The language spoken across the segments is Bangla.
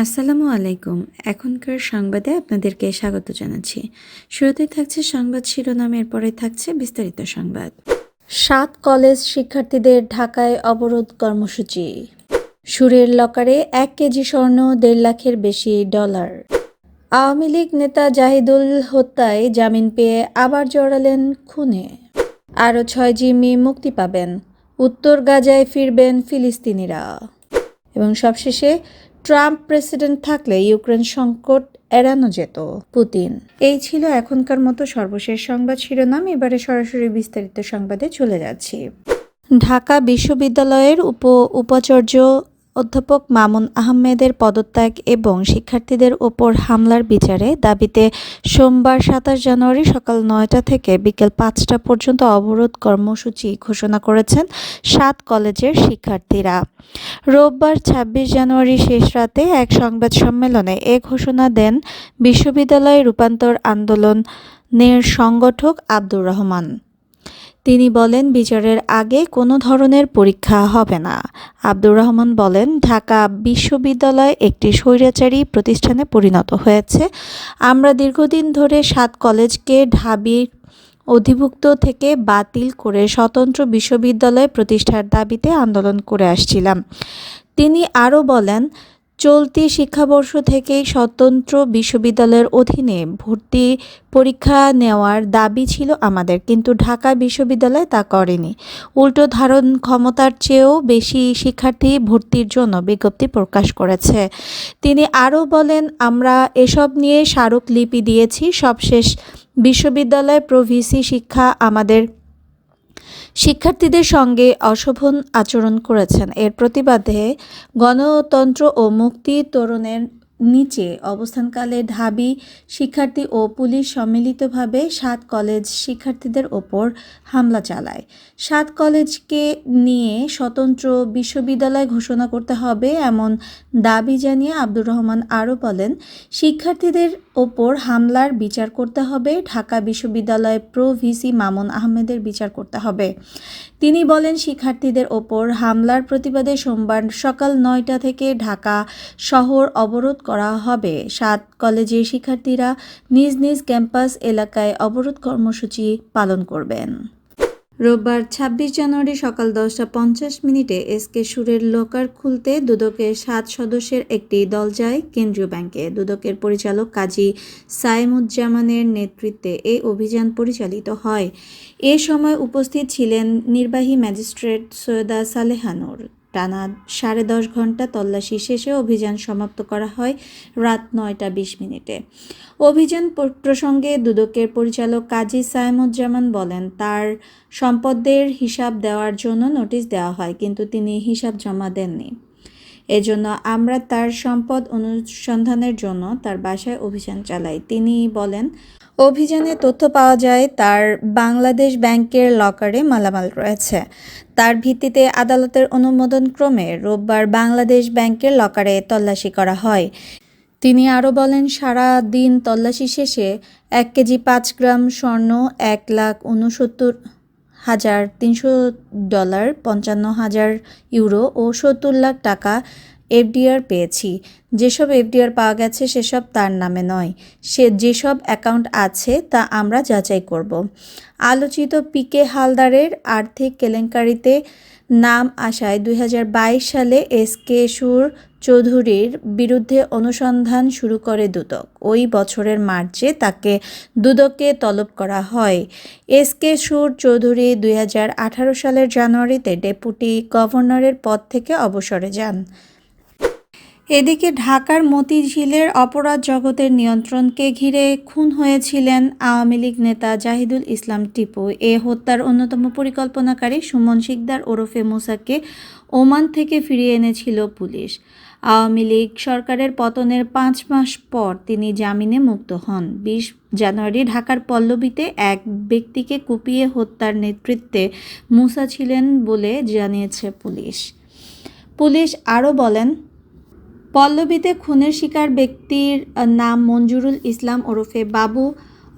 আসসালামু আলাইকুম। এখনকার সংবাদে আপনাদেরকে স্বাগত জানাচ্ছি। শুরুতেই থাকছে সংবাদ শিরোনাম, এরপরে থাকছে বিস্তারিত সংবাদ। 7 কলেজ শিক্ষার্থীদের ঢাকায় অবরোধ কর্মসূচি। সুরের লকারে 1 কেজি স্বর্ণ, 1.5 লাখের বেশি ডলার। আওয়ামী লীগ নেতা জাহিদুল হত্যায় জামিন পেয়ে আবার জড়ালেন খুনে। আরও 6 জিম্মি মুক্তি পাবেন। উত্তর গাজায় ফিরবেন ফিলিস্তিনিরা। এবং সবশেষে ট্রাম্প প্রেসিডেন্ট থাকলে ইউক্রেন সংকট এড়ানো যেত। পুতিন। এই ছিল এখনকার মতো সর্বশেষ সংবাদ শিরোনাম। এবারে সরাসরি বিস্তারিত সংবাদে চলে যাচ্ছি। ঢাকা বিশ্ববিদ্যালয়ের উপাচার্য অধ্যাপক মামুন আহমেদের পদত্যাগ এবং শিক্ষার্থীদের ওপর হামলার বিচারে দাবিতে সোমবার 27 জানুয়ারি সকাল 9টা থেকে বিকেল 5টা পর্যন্ত অবরোধ কর্মসূচি ঘোষণা করেছেন 7 কলেজের শিক্ষার্থীরা। রোববার 26 জানুয়ারি শেষ রাতে এক সংবাদ সম্মেলনে এ ঘোষণা দেন বিশ্ববিদ্যালয় রূপান্তর আন্দোলনের সংগঠক আব্দুর রহমান। তিনি বলেন, বিচারের আগে কোনো ধরনের পরীক্ষা হবে না। আব্দুর রহমান বলেন, ঢাকা বিশ্ববিদ্যালয় একটি স্বৈরাচারী প্রতিষ্ঠানে পরিণত হয়েছে। আমরা দীর্ঘদিন ধরে 7 কলেজকে ঢাবির অধিভুক্ত থেকে বাতিল করে স্বতন্ত্র বিশ্ববিদ্যালয় প্রতিষ্ঠার দাবিতে আন্দোলন করে আসছিলাম। তিনি আরও বলেন, চলতি শিক্ষাবর্ষ থেকেই স্বতন্ত্র বিশ্ববিদ্যালয়ের অধীনে ভর্তি পরীক্ষা নেওয়ার দাবি ছিল আমাদের, কিন্তু ঢাকা বিশ্ববিদ্যালয় তা করেনি। উল্টো ধারণ ক্ষমতার চেয়েও বেশি শিক্ষার্থী ভর্তির জন্য বিজ্ঞপ্তি প্রকাশ করেছে। তিনি আরও বলেন, আমরা এসব নিয়ে স্মারকলিপি দিয়েছি। সবশেষ বিশ্ববিদ্যালয় প্রভিসি শিক্ষা আমাদের শিক্ষার্থীদের সঙ্গে অশোভন আচরণ করেছেন। এর প্রতিবাদে গণতন্ত্র ও মুক্তি তোরণের নিচে অবস্থানকালে ঢাবি শিক্ষার্থী ও পুলিশ সম্মিলিতভাবে 7 কলেজ শিক্ষার্থীদের ওপর হামলা চালায়। 7 কলেজকে নিয়ে স্বতন্ত্র বিশ্ববিদ্যালয় ঘোষণা করতে হবে এমন দাবি জানিয়ে আব্দুর রহমান আরও বলেন, শিক্ষার্থীদের ওপর হামলার বিচার করতে হবে। ঢাকা বিশ্ববিদ্যালয় প্রভিসি মামুন আহমেদের বিচার করতে হবে। তিনি বলেন, শিক্ষার্থীদের ওপর হামলার প্রতিবাদে সোমবার সকাল 9টা থেকে ঢাকা শহর অবরোধ করা হবে। 7 কলেজের শিক্ষার্থীরা নিজ নিজ ক্যাম্পাস এলাকায় অবরোধ কর্মসূচি পালন করবেন। রোববার 26 জানুয়ারি সকাল 10টা 50 এসকে সুরের লকার খুলতে দুদকের 7 সদস্যের একটি দল যায় কেন্দ্রীয় ব্যাংকে। দুদকের পরিচালক কাজী সায়েমুজ্জামানের নেতৃত্বে এই অভিযান পরিচালিত হয়। এ সময় উপস্থিত ছিলেন নির্বাহী ম্যাজিস্ট্রেট সৈয়দা সালেহা নূর। টানা 10.5 ঘণ্টা তল্লাশি শেষে অভিযান সমাপ্ত করা হয় রাত 9টা 20। অভিযান প্রসঙ্গে দুদকের পরিচালক কাজী সায়েমুজ্জামান বলেন, তার সম্পদের হিসাব দেওয়ার জন্য নোটিশ দেওয়া হয়, কিন্তু তিনি হিসাব জমা দেননি। এজন্য আমরা তার সম্পদ অনুসন্ধানের জন্য তার বাসায় অভিযান চালাই। তিনি বলেন, অভিযানে তথ্য পাওয়া যায় তার বাংলাদেশ ব্যাংকের লকারে মালামাল রয়েছে। তার ভিত্তিতে আদালতের অনুমোদন ক্রমে রোববার বাংলাদেশ ব্যাংকের লকারে তল্লাশি করা হয়। তিনি আরও বলেন, সারা দিন তল্লাশি শেষে 1 কেজি 5 গ্রাম স্বর্ণ, 1,69,300 ডলার, 55,000 ইউরো ও 70 লাখ টাকা এফডিআর পেয়েছি। যেসব এফডিআর পাওয়া গেছে সেসব তার নামে নয়। যেসব অ্যাকাউন্ট আছে তা আমরা যাচাই করব। আলোচিত পিকে হালদারের আর্থিক কেলেঙ্কারিতে নাম আসায় 2022 সালে এসকে সুর চৌধুরীর বিরুদ্ধে অনুসন্ধান শুরু করে দুদক। ওই বছরের মার্চে তাকে দুদকে তলব করা হয়। এসকে সুর চৌধুরী 2018 সালের জানুয়ারিতে ডেপুটি গভর্নরের পদ থেকে অবসরে যান। এদিকে ঢাকার মতিঝিলের অপরাধ জগতের নিয়ন্ত্রণকে ঘিরে খুন হয়েছিলেন আওয়ামী লীগ নেতা জাহিদুল ইসলাম টিপু। এ হত্যার অন্যতম পরিকল্পনাকারী সুমন শিকদার ওরফে মুসাকে ওমান থেকে ফিরিয়ে এনেছিল পুলিশ। আওয়ামী লীগ সরকারের পতনের 5 মাস পর তিনি জামিনে মুক্ত হন। 20 জানুয়ারি ঢাকার পল্লবীতে এক ব্যক্তিকে কুপিয়ে হত্যার নেতৃত্বে মুসা ছিলেন বলে জানিয়েছে পুলিশ। পুলিশ আরও বলেন, পল্লবীতে খুনের শিকার ব্যক্তির নাম মঞ্জুরুল ইসলাম ওরফে বাবু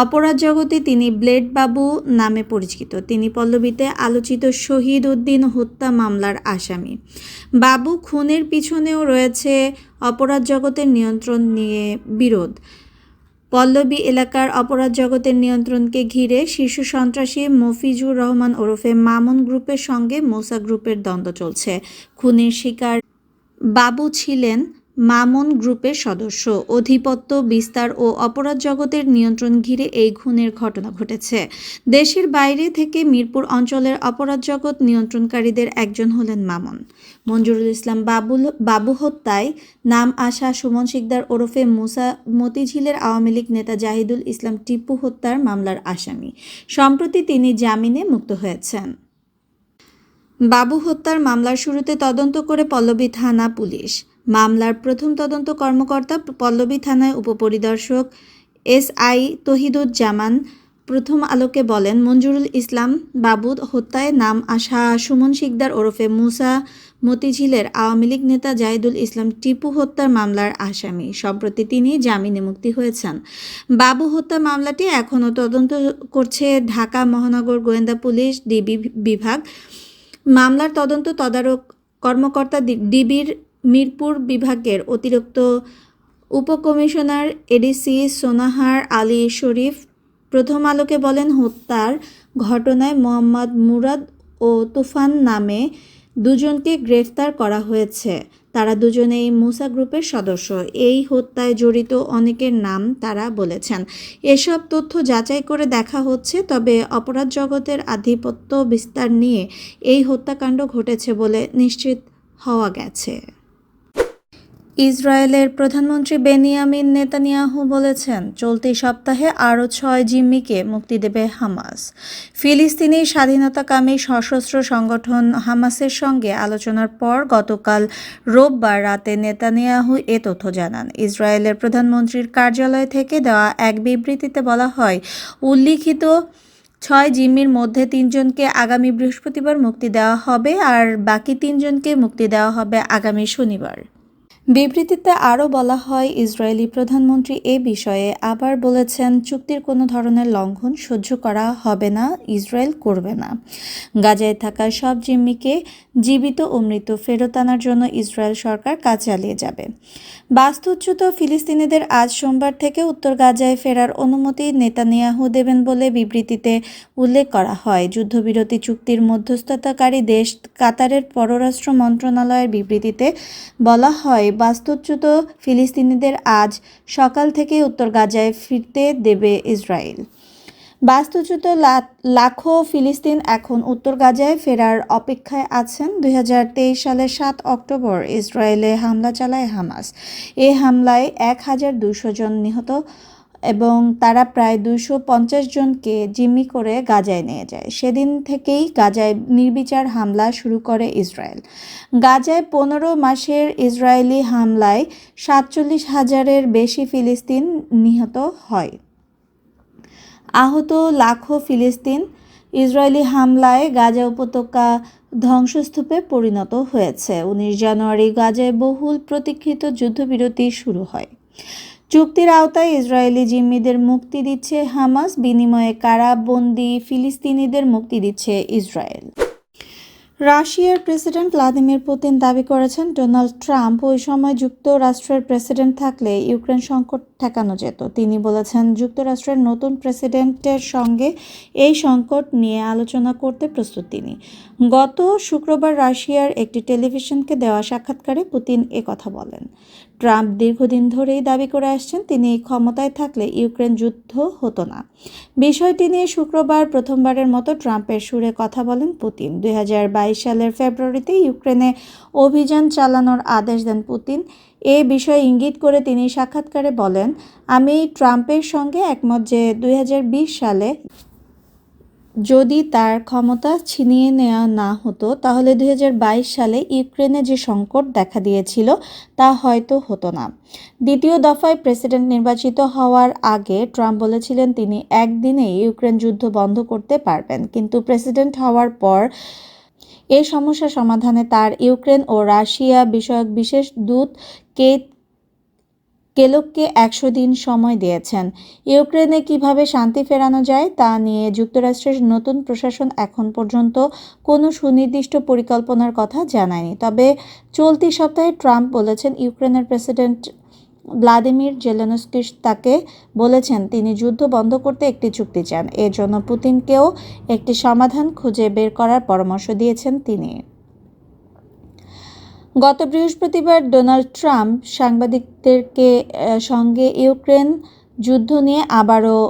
অপরাধ জগতে তিনি ব্লেড বাবু নামে পরিচিত। তিনি পল্লবীতে আলোচিত শহীদ উদ্দিন হত্যা মামলার আসামি। বাবু খুনের পিছনেও রয়েছে অপরাধ জগতের নিয়ন্ত্রণ নিয়ে বিরোধ। পল্লবী এলাকার অপরাধ জগতের নিয়ন্ত্রণকে ঘিরে শীর্ষ সন্ত্রাসী মফিজুর রহমান ওরফে মামুন গ্রুপের সঙ্গে মোসা গ্রুপের দ্বন্দ্ব চলছে। খুনের শিকার বাবু ছিলেন মামুন গ্রুপের সদস্য। অধিপত্য বিস্তার ও অপরাধ জগতের নিয়ন্ত্রণ ঘিরে এই খুনের ঘটনা ঘটেছে। দেশের বাইরে থেকে মিরপুর অঞ্চলের অপরাধ জগৎ নিয়ন্ত্রণকারীদের একজন হলেন মামুন। মঞ্জুরুল ইসলাম বাবু হত্যায় নাম আসা সুমন শিকদার ওরফে মুসা মতিঝিলের আওয়ামী লীগ নেতা জাহিদুল ইসলাম টিপু হত্যার মামলার আসামি। সম্প্রতি তিনি জামিনে মুক্ত হয়েছেন। বাবু হত্যার মামলার শুরুতে তদন্ত করে পল্লবী থানা পুলিশ। মামলার প্রথম তদন্ত কর্মকর্তা পল্লবী থানায় উপপরিদর্শক SI তহিদুজ্জামান প্রথম আলোকে বলেন, মঞ্জুরুল ইসলাম বাবু হত্যায় নাম আসা সুমন শিকদার ওরফে মুসা মতিঝিলের আওয়ামী লীগ নেতা জাহিদুল ইসলাম টিপু হত্যার মামলার আসামি। সম্প্রতি তিনি জামিনে মুক্তি হয়েছেন। বাবু হত্যা মামলাটি এখনও তদন্ত করছে ঢাকা মহানগর গোয়েন্দা পুলিশ ডিবি বিভাগ। মামলার তদন্ত তদারক কর্মকর্তা ডিবির মিরপুর বিভাগের অতিরিক্ত উপকমিশনার ADC সোনাহার আলী শরীফ প্রথম আলোকে বলেন, হত্যার ঘটনায় মোহাম্মদ মুরাদ ও তুফান নামে দুজনকে গ্রেফতার করা হয়েছে। তারা দুজনেই মুসা গ্রুপের সদস্য। এই হত্যায় জড়িত অনেকের নাম তারা বলেছেন। এসব তথ্য যাচাই করে দেখা হচ্ছে, তবে অপরাধ জগতের আধিপত্য বিস্তার নিয়ে এই হত্যাকাণ্ড ঘটেছে বলে নিশ্চিত হওয়া গেছে। ইসরায়েলের প্রধানমন্ত্রী বেনিয়ামিন নেতানিয়াহু বলেছেন, চলতি সপ্তাহে আরও 6 জিম্মিকে মুক্তি দেবে হামাস। ফিলিস্তিনি স্বাধীনতাকামী সশস্ত্র সংগঠন হামাসের সঙ্গে আলোচনার পর গতকাল রোববার রাতে নেতানিয়াহু এ তথ্য জানান। ইসরায়েলের প্রধানমন্ত্রীর কার্যালয় থেকে দেওয়া এক বিবৃতিতে বলা হয়, উল্লিখিত 6 জিম্মির মধ্যে 3 জনকে আগামী বৃহস্পতিবার মুক্তি দেওয়া হবে আর বাকি 3 জনকে মুক্তি দেওয়া হবে আগামী শনিবার। বিবৃতিতে আরও বলা হয়, ইসরায়েলি প্রধানমন্ত্রী এ বিষয়ে আবার বলেছেন, চুক্তির কোনো ধরনের লঙ্ঘন সহ্য করা হবে না, ইসরায়েল করবে না। গাজায় থাকা সব জিম্মিকে জীবিত ও মৃত ফেরত আনার জন্য ইসরায়েল সরকার কাজ চালিয়ে যাবে। বাস্তুচ্যুত ফিলিস্তিনিদের আজ সোমবার থেকে উত্তর গাজায় ফেরার অনুমতি নেতানিয়াহু দেবেন বলে বিবৃতিতে উল্লেখ করা হয়। যুদ্ধবিরতি চুক্তির মধ্যস্থতাকারী দেশ কাতারের পররাষ্ট্র মন্ত্রণালয়ের বিবৃতিতে বলা হয়, বাস্তুচ্যুত ফিলিস্তিনিদের আজ সকাল থেকে উত্তর গাজায় ফিরতে দেবে ইসরায়েল। বাস্তুচ্যুত লাখো ফিলিস্তিন এখন উত্তর গাজায় ফেরার অপেক্ষায় আছেন। 2023 সালের 7 অক্টোবর ইসরায়েলে হামলা চালায় হামাস। এই হামলায় 1200 জন নিহত এবং তারা প্রায় 250 জনকে জিম্মি করে গাজায় নিয়ে যায়। সেদিন থেকেই গাজায় নির্বিচার হামলা শুরু করে ইসরায়েল। গাজায় 15 মাসের ইসরায়েলি হামলায় 47,000-এর বেশি ফিলিস্তিন নিহত হয়। আহত লাখো ফিলিস্তিন ইসরায়েলি হামলায় গাজা উপত্যকা ধ্বংসস্তূপে পরিণত হয়েছে। 19 জানুয়ারি গাজায় বহুল প্রতীক্ষিত যুদ্ধবিরতি শুরু হয়। চুক্তির আওতায় ইসরায়েলি জিম্মিদের মুক্তি দিচ্ছে হামাস, বিনিময়ে কারাবন্দী ফিলিস্তিনিদের মুক্তি দিচ্ছে ইসরায়েল। রাশিয়ার প্রেসিডেন্ট ভ্লাদিমির পুতিন দাবি করেছেন, ডোনাল্ড ট্রাম্প ওই সময় যুক্তরাষ্ট্রের প্রেসিডেন্ট থাকলে ইউক্রেন সংকট ঠেকানো যেত। তিনি বলেছেন, যুক্তরাষ্ট্রের নতুন প্রেসিডেন্টের সঙ্গে এই সংকট নিয়ে আলোচনা করতে প্রস্তুত তিনি। গত শুক্রবার রাশিয়ার একটি টেলিভিশনকে দেওয়া সাক্ষাৎকারে পুতিন কথা বলেন। ট্রাম্প দীর্ঘদিন ধরেই দাবি করে আসছেন, তিনি ক্ষমতায় থাকলে ইউক্রেন যুদ্ধ হতো না। বিষয়টি নিয়ে শুক্রবার প্রথমবারের মতো ট্রাম্পের সুরে কথা বলেন পুতিন। 2022 সালের ফেব্রুয়ারিতে ইউক্রেনে অভিযান চালানোর আদেশ দেন পুতিন। এ বিষয়ে ইঙ্গিত করে তিনি সাক্ষাৎকারে বলেন, আমি ট্রাম্পের সঙ্গে একমত যে 2020 সালে যদি তার ক্ষমতা ছিনিয়ে নেওয়া না হতো, তাহলে 2022 সালে ইউক্রেনে যে সংকট দেখা দিয়েছিল তা হয়তো হতো না। দ্বিতীয় দফায় প্রেসিডেন্ট নির্বাচিত হওয়ার আগে ট্রাম্প বলেছিলেন তিনি একদিনে ইউক্রেন যুদ্ধ বন্ধ করতে পারবেন, কিন্তু প্রেসিডেন্ট হওয়ার পর এই সমস্যা সমাধানে তার ইউক্রেন ও রাশিয়া বিষয়ক বিশেষ দূত কেইথ কেলককে ১০০ দিন সময় দিয়েছেন। ইউক্রেনে কিভাবে শান্তি ফেরানো যায় তা নিয়ে যুক্তরাষ্ট্রের নতুন প্রশাসন এখন পর্যন্ত কোনো সুনির্দিষ্ট পরিকল্পনার কথা জানায়নি। তবে চলতি সপ্তাহে ট্রাম্প বলেছেন, ইউক্রেনের প্রেসিডেন্ট ভ্লাদিমির জেলেনস্কি তাকে বলেছেন তিনি যুদ্ধ বন্ধ করতে একটি চুক্তি চান। এর জন্য পুতিনকেও একটি সমাধান খুঁজে বের করার পরামর্শ দিয়েছেন তিনি। গত বৃহস্পতিবার ডোনাল্ড ট্রাম্প সাংবাদিকদেরকে সঙ্গে ইউক্রেন যুদ্ধ নিয়ে আবারও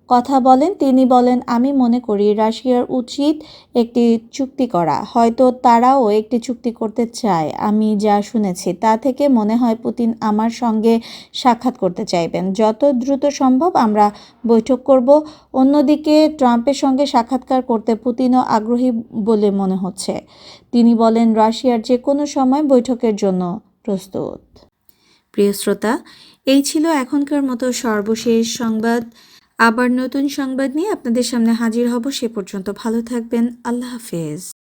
কথা বলেন। তিনি বলেন, আমি মনে করি রাশিয়ার উচিত একটি চুক্তি করা। হয়তো তারাও একটি চুক্তি করতে চায়। আমি যা শুনেছি তা থেকে মনে হয় পুতিন আমার সঙ্গে সাক্ষাৎ করতে চাইবেন। যত দ্রুত সম্ভব আমরা বৈঠক করব। অন্যদিকে ট্রাম্পের সঙ্গে সাক্ষাৎকার করতে পুতিনও আগ্রহী বলে মনে হচ্ছে। তিনি বলেন, রাশিয়ার যে কোনো সময় বৈঠকের জন্য প্রস্তুত। প্রিয় শ্রোতা, এই ছিল এখনকার মতো সর্বশেষ সংবাদ। আবার নতুন সংবাদ নিয়ে আপনাদের সামনে হাজির হব। সে পর্যন্ত ভালো থাকবেন। আল্লাহ হাফেজ।